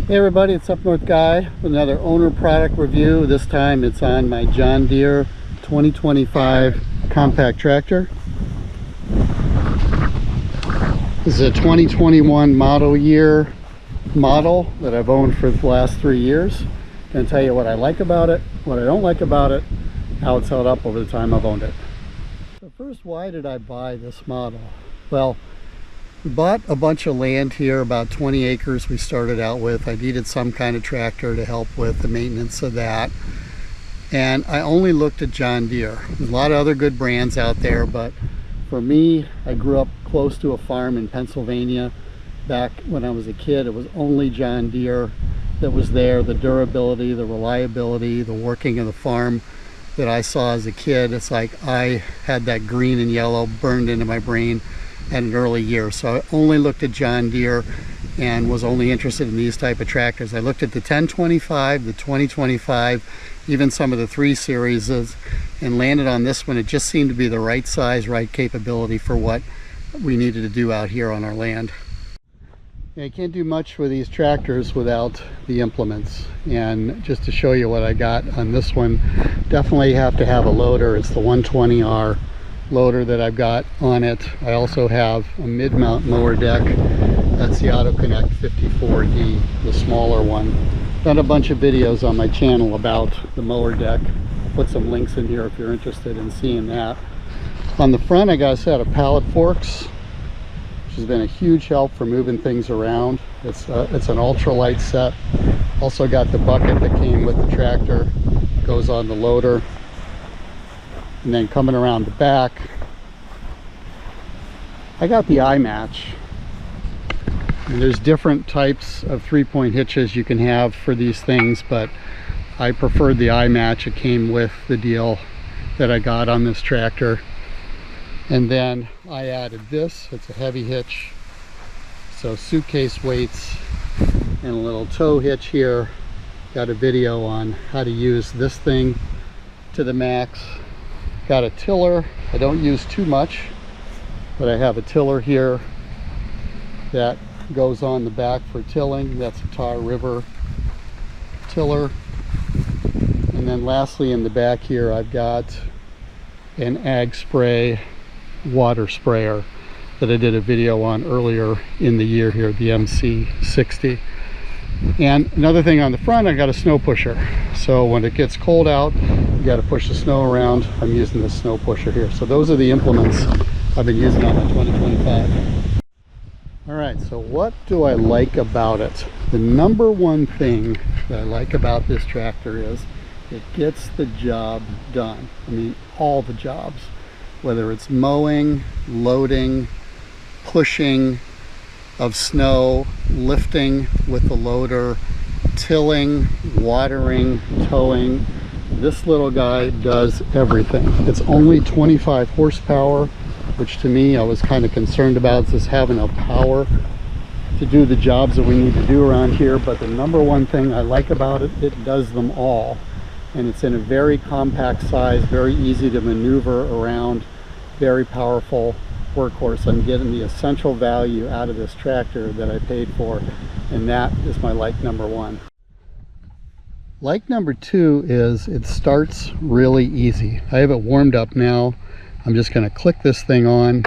Hey everybody, it's Up North Guy with another owner product review. This time it's on my John Deere 2025 compact tractor. This is a 2021 model year model that I've owned for the last 3 years. I'm going to tell you what I like about it, what I don't like about it, how it's held up over the time I've owned it. So first, why did I buy this model? Well, we bought a bunch of land here, about 20 acres we started out with. I needed some kind of tractor to help with the maintenance of that. And I only looked at John Deere. There's a lot of other good brands out there, but for me, I grew up close to a farm in Pennsylvania. Back when I was a kid, it was only John Deere that was there. The durability, the reliability, the working of the farm that I saw as a kid, it's like I had that green and yellow burned into my brain at an early year. So I only looked at John Deere and was only interested in these type of tractors. I looked at the 1025, the 2025, even some of the 3 series, and landed on this one. It just seemed to be the right size, right capability for what we needed to do out here on our land. You can't do much with these tractors without the implements, and just to show you what I got on this one, definitely have to have a loader. It's the 120R loader that I've got on it. I also have a mid-mount mower deck. That's the AutoConnect 54D, the smaller one. Done a bunch of videos on my channel about the mower deck. Put some links in here if you're interested in seeing that. On the front, I got a set of pallet forks, which has been a huge help for moving things around. It's an ultralight set. Also got the bucket that came with the tractor, goes on the loader. And then coming around the back, I got the eye match. And there's different types of 3-point hitches you can have for these things, but I preferred the eye match. It came with the deal that I got on this tractor. And then I added this. It's a heavy hitch, so suitcase weights, and a little tow hitch here. Got a video on how to use this thing to the max. Got a tiller. I don't use too much, but I have a tiller here that goes on the back for tilling. That's a Tar River tiller. And then lastly, in the back here, I've got an ag spray water sprayer that I did a video on earlier in the year here, the MC60. And another thing on the front, I got a snow pusher. So when it gets cold out, you got to push the snow around. I'm using the snow pusher here. So those are the implements I've been using on my 2025. All right, so what do I like about it? The number one thing that I like about this tractor is it gets the job done. I mean, all the jobs, whether it's mowing, loading, pushing of snow, lifting with the loader, tilling, watering, towing. This little guy does everything. It's only 25 horsepower, which to me I was kind of concerned about, just having enough power to do the jobs that we need to do around here. But the number one thing I like about it, it does them all. And it's in a very compact size, very easy to maneuver around, very powerful workhorse. I'm getting the essential value out of this tractor that I paid for, and that is my like number one. Like number two is it starts really easy. I have it warmed up now. I'm just going to click this thing on.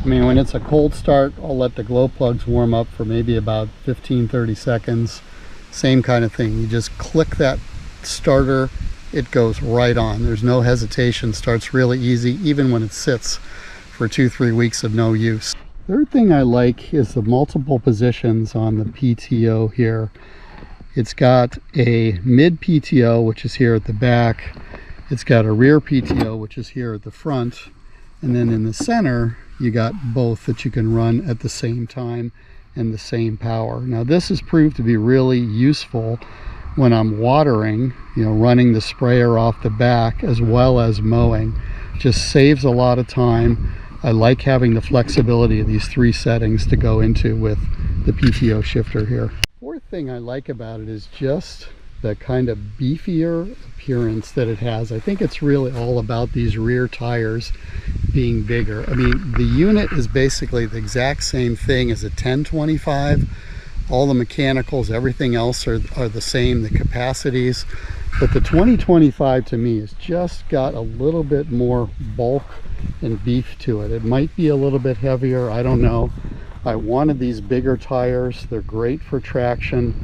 I mean, when it's a cold start, I'll let the glow plugs warm up for maybe about 15-30 seconds. Same kind of thing. You just click that starter, it goes right on. There's no hesitation. Starts really easy, even when it sits for 2-3 weeks of no use. Third thing I like is the multiple positions on the PTO here. It's got a mid PTO, which is here at the back. It's got a rear PTO, which is here at the front. And then in the center, you got both that you can run at the same time and the same power. Now this has proved to be really useful when I'm watering, you know, running the sprayer off the back as well as mowing. Just saves a lot of time. I like having the flexibility of these 3 settings to go into with the PTO shifter here. Fourth thing I like about it is just the kind of beefier appearance that it has. I think it's really all about these rear tires being bigger. I mean, the unit is basically the exact same thing as a 1025. All the mechanicals, everything else are the same, the capacities. But the 2025 to me has just got a little bit more bulk and beef to it. It might be a little bit heavier, I don't know. I wanted these bigger tires. They're great for traction.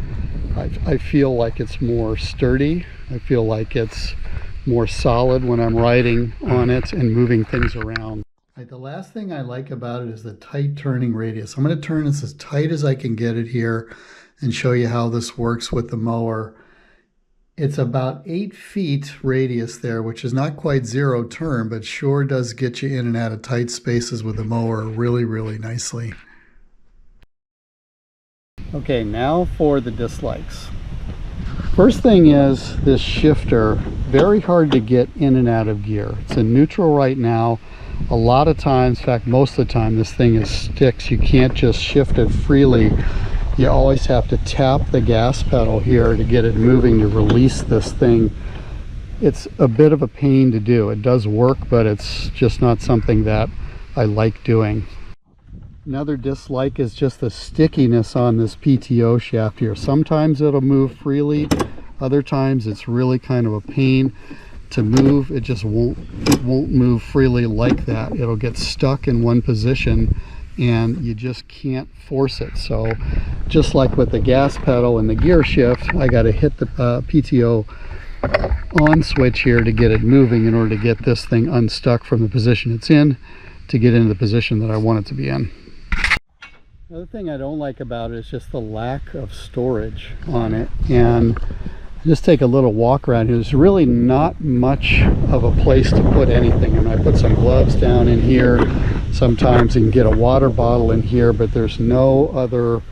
I feel like it's more sturdy. I feel like it's more solid when I'm riding on it and moving things around. The last thing I like about it is the tight turning radius. I'm going to turn this as tight as I can get it here and show you how this works with the mower. It's about 8 feet radius there, which is not quite zero turn, but sure does get you in and out of tight spaces with the mower really, really nicely. Okay, now for the dislikes. First thing is this shifter, very hard to get in and out of gear. It's in neutral right now. A lot of times, in fact most of the time, this thing is sticks. You can't just shift it freely. You always have to tap the gas pedal here to get it moving, to release this thing. It's a bit of a pain to do. It does work, but it's just not something that I like doing. Another dislike is just the stickiness on this PTO shaft here. Sometimes it'll move freely, other times it's really kind of a pain to move. It just won't move freely like that. It'll get stuck in one position and you just can't force it. So just like with the gas pedal and the gear shift, I got to hit the PTO on switch here to get it moving in order to get this thing unstuck from the position it's in to get into the position that I want it to be in. Another thing I don't like about it is just the lack of storage on it. And just take a little walk around here. There's really not much of a place to put anything. And I put some gloves down in here. Sometimes you can get a water bottle in here, but there's no other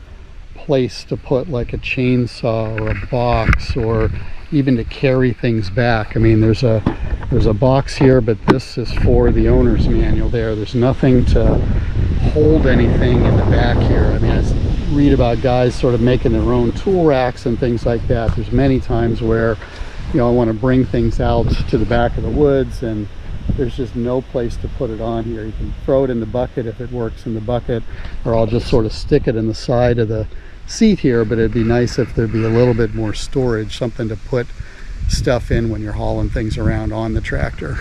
place to put like a chainsaw or a box or even to carry things back. I mean, there's a box here, but this is for the owner's manual there. There's nothing to hold anything in the back here. I mean, I read about guys sort of making their own tool racks and things like that. There's many times where, you know, I want to bring things out to the back of the woods and there's just no place to put it on here. You can throw it in the bucket if it works in the bucket, or I'll just sort of stick it in the side of the seat here, but it'd be nice if there'd be a little bit more storage, something to put stuff in when you're hauling things around on the tractor.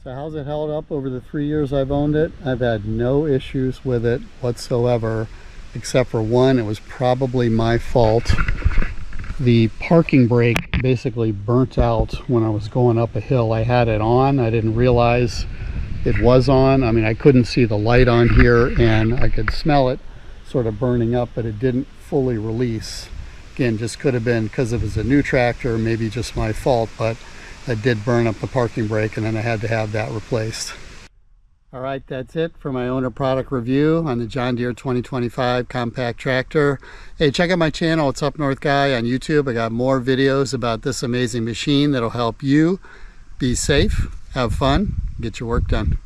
So how's it held up over the 3 years I've owned it? I've had no issues with it whatsoever, except for one. It was probably my fault. The parking brake basically burnt out when I was going up a hill. I had it on. I didn't realize it was on. I mean, I couldn't see the light on here and I could smell it sort of burning up, but it didn't fully release. Again, just could have been because it was a new tractor, maybe just my fault, but I did burn up the parking brake and then I had to have that replaced. All right, that's it for my owner product review on the John Deere 2025 compact tractor. Hey, check out my channel, It's Up North Guy on YouTube. I got more videos about this amazing machine that'll help you be safe, have fun, get your work done.